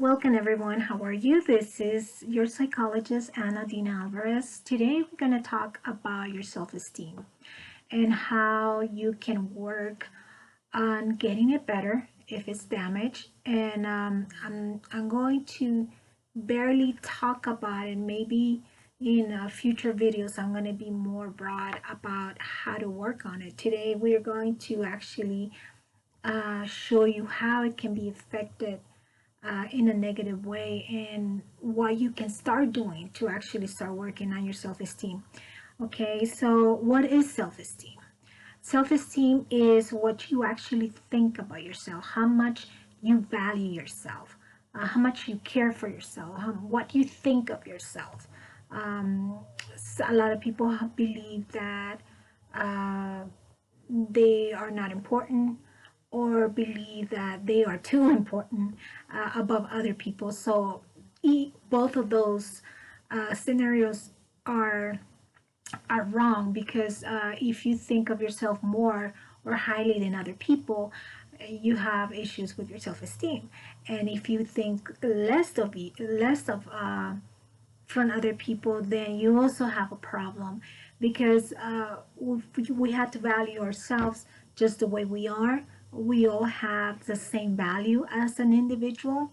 Welcome everyone, how are you? This is your psychologist Ana Dina Alvarez. Today we're going to talk about your self-esteem and how you can work on getting it better if it's damaged. And I'm going to barely talk about it. Maybe in future videos I'm going to be more broad about how to work on it. Today we're going to actually show you how it can be affected in a negative way and what you can start doing to actually start working on your self-esteem. Okay, so what is self-esteem? Self-esteem is what you actually think about yourself, how much you value yourself, how much you care for yourself, what you think of yourself. So a lot of people believe that they are not important or believe that they are too important above other people. So both of those scenarios are are wrong because if you think of yourself more or highly than other people, you have issues with your self-esteem. And if you think less of from other people, then you also have a problem because we have to value ourselves just the way we are. We all have the same value as an individual.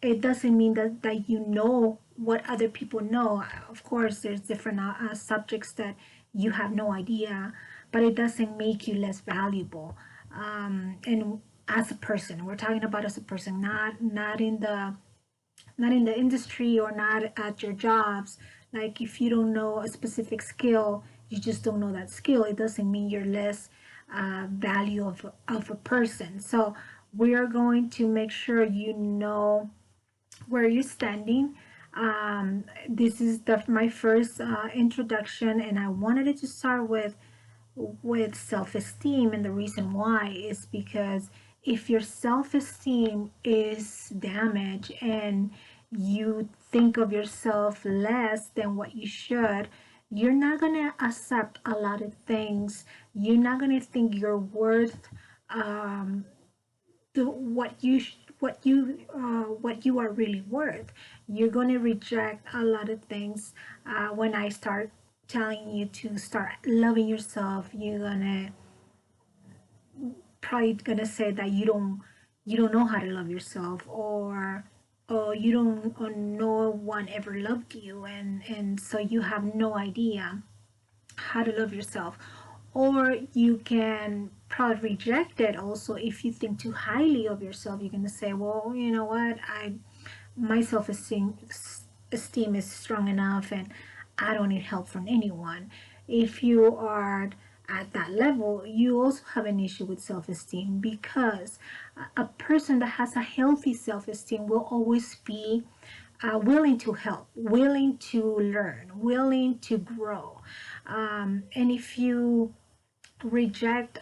It doesn't mean that you know what other people know. Of course, there's different subjects that you have no idea, but it doesn't make you less valuable. And as a person, we're talking about as a person, not in the industry or not at your jobs. Like if you don't know a specific skill, you just don't know that skill. It doesn't mean you're less value of a person. So we are going to make sure you know where you're standing. This is my first introduction, and I wanted it to start with self-esteem, and the reason why is because if your self-esteem is damaged and you think of yourself less than what you should, you're not going to accept a lot of things. You're not going to think you're worth the what you are really worth. You're going to reject a lot of things when I start telling you to start loving yourself. You're gonna probably gonna say that you don't know how to love yourself, or you don't, or no one ever loved you, and so you have no idea how to love yourself. Or you can probably reject it also. If you think too highly of yourself, you're going to say, well, you know what, my self-esteem is strong enough and I don't need help from anyone. If you are at that level, you also have an issue with self-esteem, because a person that has a healthy self-esteem will always be willing to help, willing to learn, willing to grow. And if you reject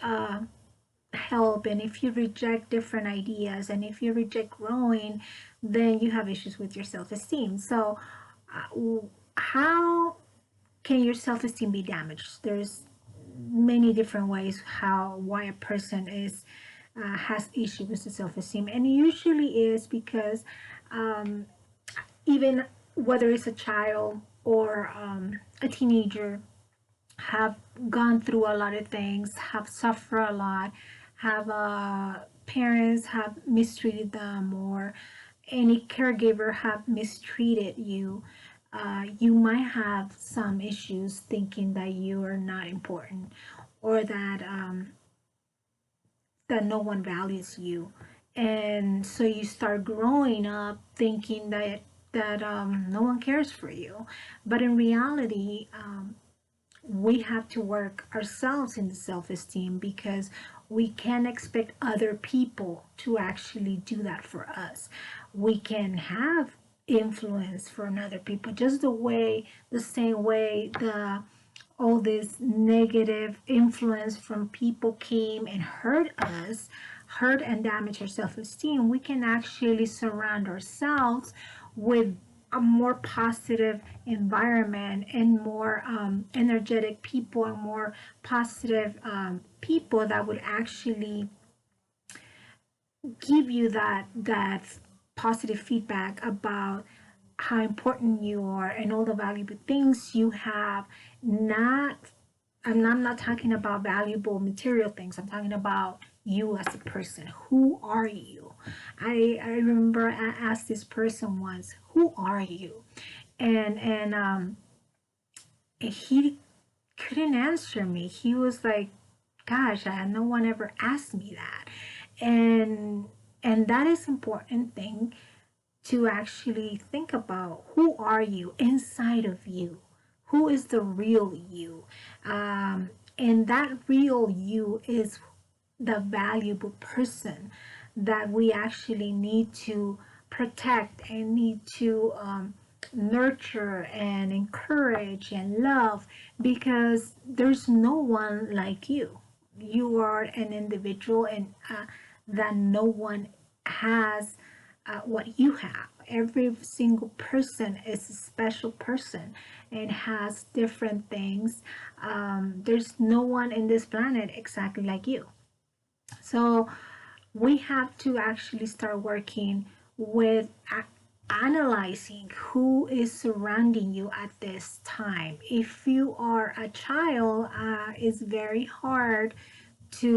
help, and if you reject different ideas, and if you reject growing, then you have issues with your self-esteem. So how can your self-esteem be damaged? There's many different ways why a person is has issues with the self-esteem, and it usually is because even whether it's a child or a teenager, have gone through a lot of things, have suffered a lot, have parents have mistreated them, or any caregiver have mistreated you. You might have some issues thinking that you are not important, or that no one values you, and so you start growing up thinking that no one cares for you. But in reality, we have to work ourselves in the self-esteem, because we can't expect other people to actually do that for us. We can have influence from other people, just the same way the all this negative influence from people came and hurt us, hurt and damage our self-esteem. We can actually surround ourselves with a more positive environment and more energetic people, and more positive people that would actually give you that positive feedback about how important you are and all the valuable things you have. Not, I'm not talking about valuable material things. I'm talking about you as a person. Who are you? I remember I asked this person once, "Who are you?" And he couldn't answer me. He was like, "Gosh, no one ever asked me that," and and that is important thing to actually think about. Who are you inside of you? Who is the real you? And that real you is the valuable person that we actually need to protect and need to nurture and encourage and love, because there's no one like you. You are an individual, and that no one has what you have. Every single person is a special person and has different things. There's no one in this planet exactly like you. So we have to actually start working with analyzing who is surrounding you at this time. If you are a child, it's very hard to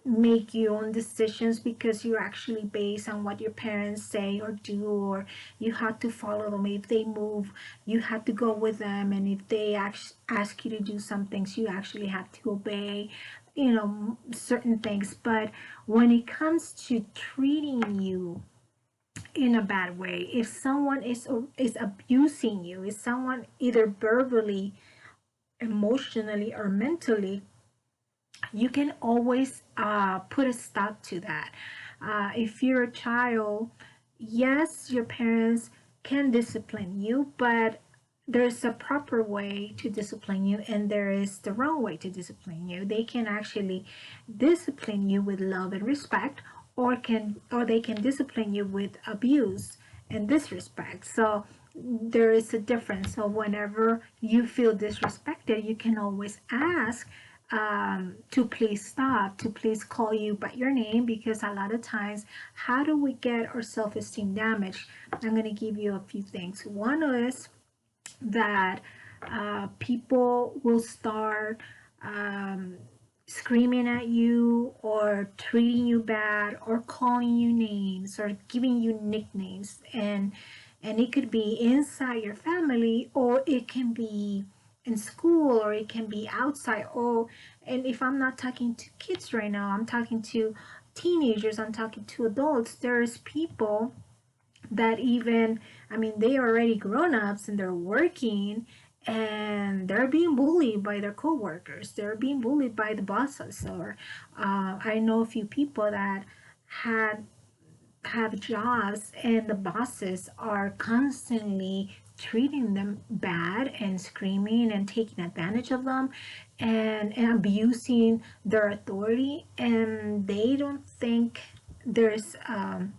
make your own decisions, because you're actually based on what your parents say or do, or you have to follow them. If they move, you have to go with them, and if they ask you to do some things, you actually have to obey, certain things. But when it comes to treating you in a bad way, if someone is abusing you, if someone either verbally, emotionally, or mentally, you can always put a stop to that. If you're a child, yes, your parents can discipline you, but there's a proper way to discipline you, and there is the wrong way to discipline you. They can actually discipline you with love and respect, or they can discipline you with abuse and disrespect. So there is a difference. So whenever you feel disrespected, you can always ask to please stop, to please call you by your name, because a lot of times, how do we get our self-esteem damaged? I'm going to give you a few things. One is that people will start screaming at you, or treating you bad, or calling you names, or giving you nicknames, and it could be inside your family, or it can be in school, or it can be outside. Oh, and if I'm not talking to kids right now, I'm talking to teenagers, I'm talking to adults. There's people that even, I mean, they are already grown-ups and they're working, and they're being bullied by their coworkers, they're being bullied by the bosses. Or I know a few people that had have jobs, and the bosses are constantly treating them bad and screaming and taking advantage of them, and abusing their authority, and they don't think there's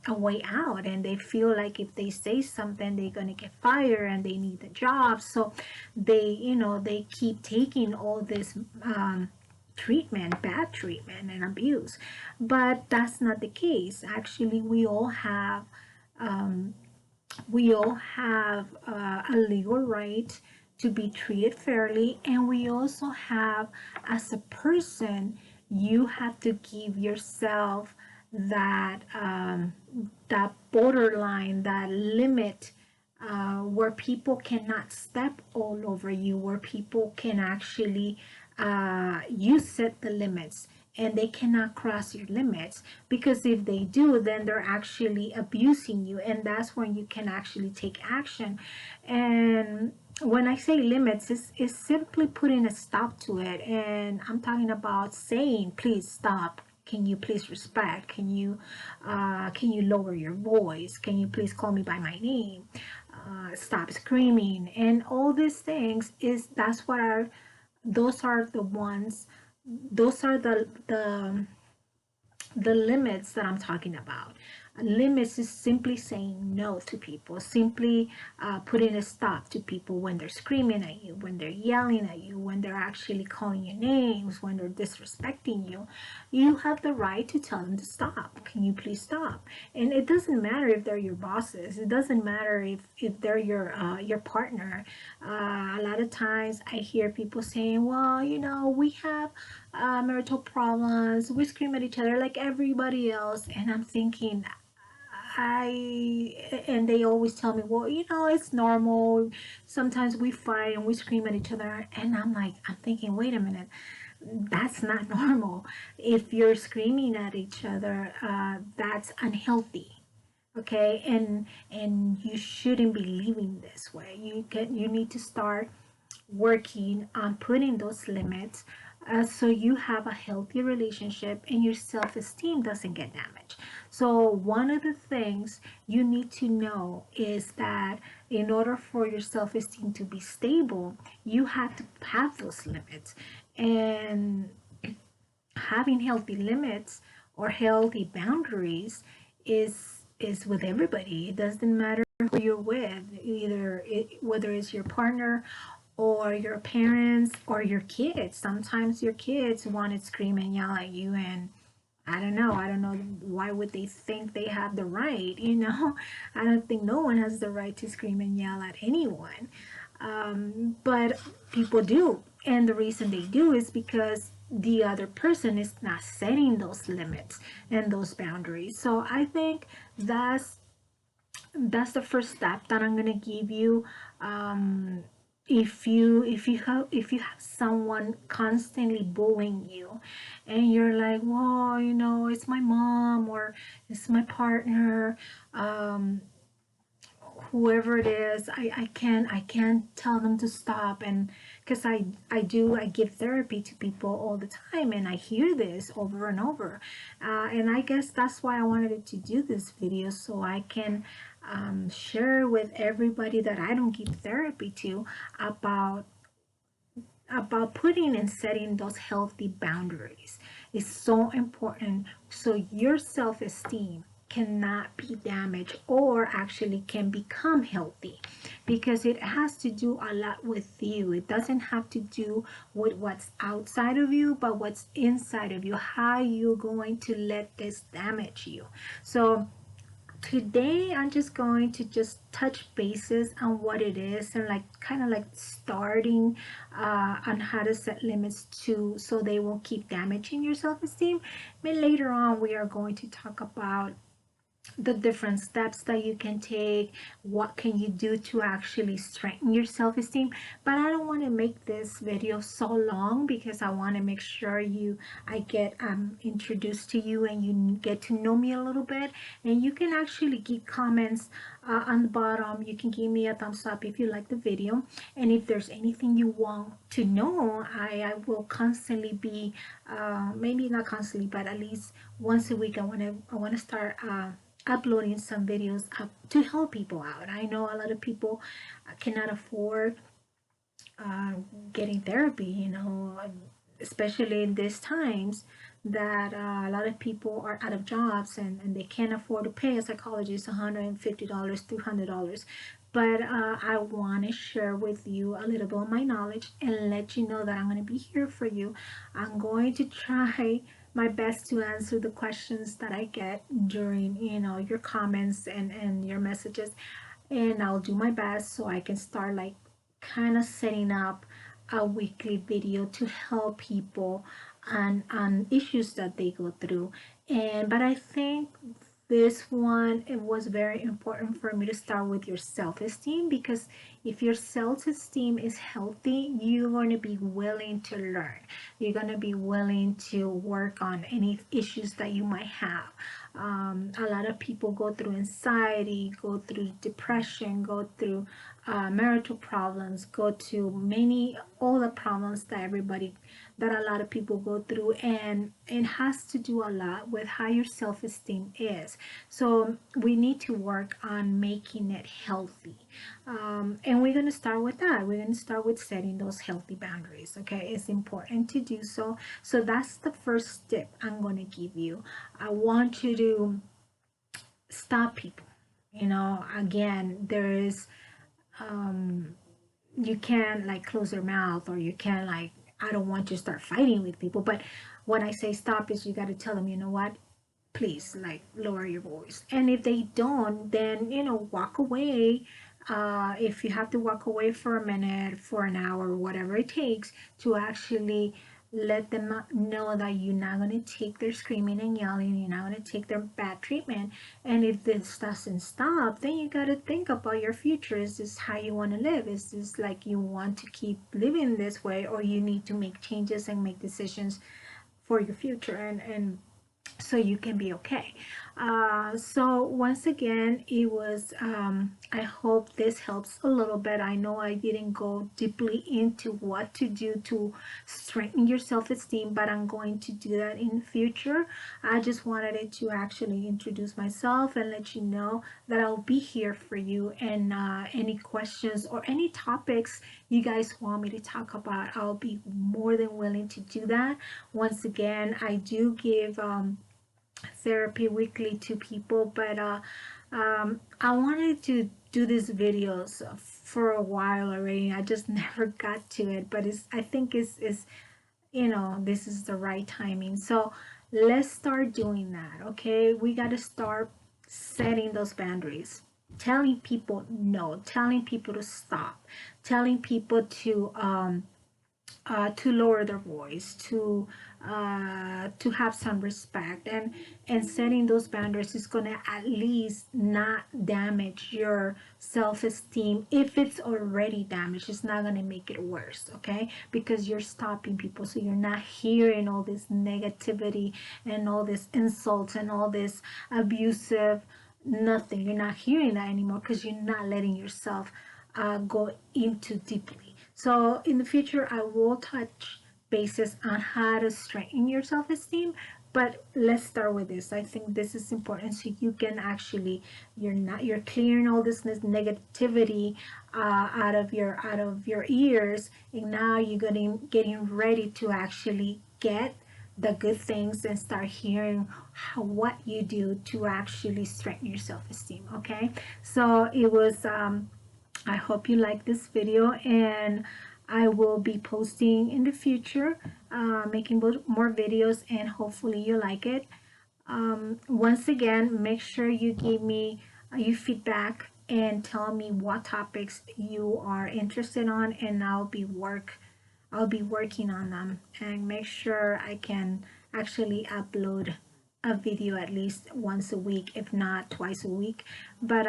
a way out, and they feel like if they say something, they're going to get fired, and they need the job. So they keep taking all this treatment, bad treatment, and abuse. But that's not the case. Actually, we all have a legal right to be treated fairly, and we also have, as a person, you have to give yourself that borderline, that limit, where people cannot step all over you, where people can actually, you set the limits, and they cannot cross your limits, because if they do, then they're actually abusing you, and that's when you can actually take action. And when I say limits, it's simply putting a stop to it, and I'm talking about saying, please stop. Can you please respect? Can you lower your voice? Can you please call me by my name? Stop screaming, and all these things. Is that's what are those are the ones. Those are the limits that I'm talking about. Limits is simply saying no to people, simply putting a stop to people when they're screaming at you, when they're yelling at you, when they're actually calling you names, when they're disrespecting you. You have the right to tell them to stop. Can you please stop? And it doesn't matter if they're your bosses. It doesn't matter if they're your partner. A lot of times I hear people saying, well, we have marital problems. We scream at each other like everybody else. And I'm thinking, and they always tell me, well, it's normal. Sometimes we fight and we scream at each other. And I'm thinking, wait a minute, that's not normal. If you're screaming at each other, that's unhealthy. Okay, and you shouldn't be living this way. You need to start working on putting those limits, so you have a healthy relationship and your self-esteem doesn't get damaged. So one of the things you need to know is that in order for your self-esteem to be stable, you have to have those limits. And having healthy limits or healthy boundaries is with everybody. It doesn't matter who you're with, whether it's your partner or your parents or your kids. Sometimes your kids want to scream and yell at you, and I don't know why would they think they have the right. I don't think no one has the right to scream and yell at anyone. But people do, and the reason they do is because the other person is not setting those limits and those boundaries. So I think that's the first step that I'm gonna give you. um, if you have someone constantly bullying you, and you're like, well, it's my mom or it's my partner, um, whoever it is, I can't tell them to stop. And because I give therapy to people all the time, and I hear this over and over. And I guess that's why I wanted to do this video, so I can share with everybody that I don't give therapy to about putting and setting those healthy boundaries. Is so important, so your self-esteem cannot be damaged, or actually can become healthy, because it has to do a lot with you. It doesn't have to do with what's outside of you, but what's inside of you, how you're going to let this damage you. So today I'm just going to just touch bases on what it is, and like kind of like starting on how to set limits to, so they won't keep damaging your self-esteem. But later on we are going to talk about the different steps that you can take, what can you do to actually strengthen your self-esteem. But I don't want to make this video so long, because I want to make sure I get introduced to you and you get to know me a little bit. And you can actually give comments on the bottom. You can give me a thumbs up if you like the video, and if there's anything you want to know, I will constantly be maybe not constantly, but at least once a week, I want to start uploading some videos up to help people out. I know a lot of people cannot afford uh, getting therapy, especially in these times that a lot of people are out of jobs, and they can't afford to pay a psychologist $150, $200. But I want to share with you a little bit of my knowledge and let you know that I'm going to be here for you. I'm going to try my best to answer the questions that I get during, your comments and your messages. And I'll do my best so I can start like kind of setting up a weekly video to help people on issues that they go through. But I think this one, it was very important for me to start with your self-esteem, because if your self-esteem is healthy, you're going to be willing to learn. You're going to be willing to work on any issues that you might have. A lot of people go through anxiety, go through depression, go through marital problems, go to all the problems that a lot of people go through, and it has to do a lot with how your self-esteem is. So we need to work on making it healthy. And we're going to start with that. We're going to start with setting those healthy boundaries. Okay, it's important to do so. So that's the first tip I'm going to give you. I want you to stop people. Again, there is, you can like close their mouth, or you can like, I don't want to start fighting with people. But when I say stop is, you got to tell them, you know what, please, like, lower your voice. And if they don't, then walk away. If you have to walk away for a minute, for an hour, whatever it takes, to actually let them know that you're not going to take their screaming and yelling, you're not going to take their bad treatment. And if this doesn't stop, then you got to think about your future. Is this how you want to live? Is this like you want to keep living this way, or you need to make changes and make decisions for your future, and so you can be okay. So once again, it was, I hope this helps a little bit. I know I didn't go deeply into what to do to strengthen your self-esteem, but I'm going to do that in the future. I just wanted it to actually introduce myself and let you know that I'll be here for you. And any questions or any topics you guys want me to talk about, I'll be more than willing to do that. Once again, I do give therapy weekly to people, but I wanted to do these videos for a while already. I just never got to it, but I think is this is the right timing. So let's start doing that. Okay, we got to start setting those boundaries, telling people no, telling people to stop, telling people to lower their voice, to have some respect, and setting those boundaries is going to at least not damage your self-esteem. If it's already damaged, it's not going to make it worse, okay? Because you're stopping people, so you're not hearing all this negativity and all this insults and all this abusive nothing. You're not hearing that anymore because you're not letting yourself go into deeply. So in the future, I will touch bases on how to strengthen your self-esteem. But let's start with this. I think this is important, so you can actually, you're clearing all this negativity out of your ears, and now you're getting ready to actually get the good things and start hearing what you do to actually strengthen your self-esteem. Okay, so it was I hope you like this video, and I will be posting in the future, making more videos, and hopefully you like it. Once again, make sure you give me your feedback and tell me what topics you are interested on, and I'll be working on them and make sure I can actually upload a video at least once a week, if not twice a week. But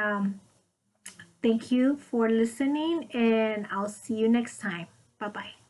thank you for listening, and I'll see you next time. Bye bye.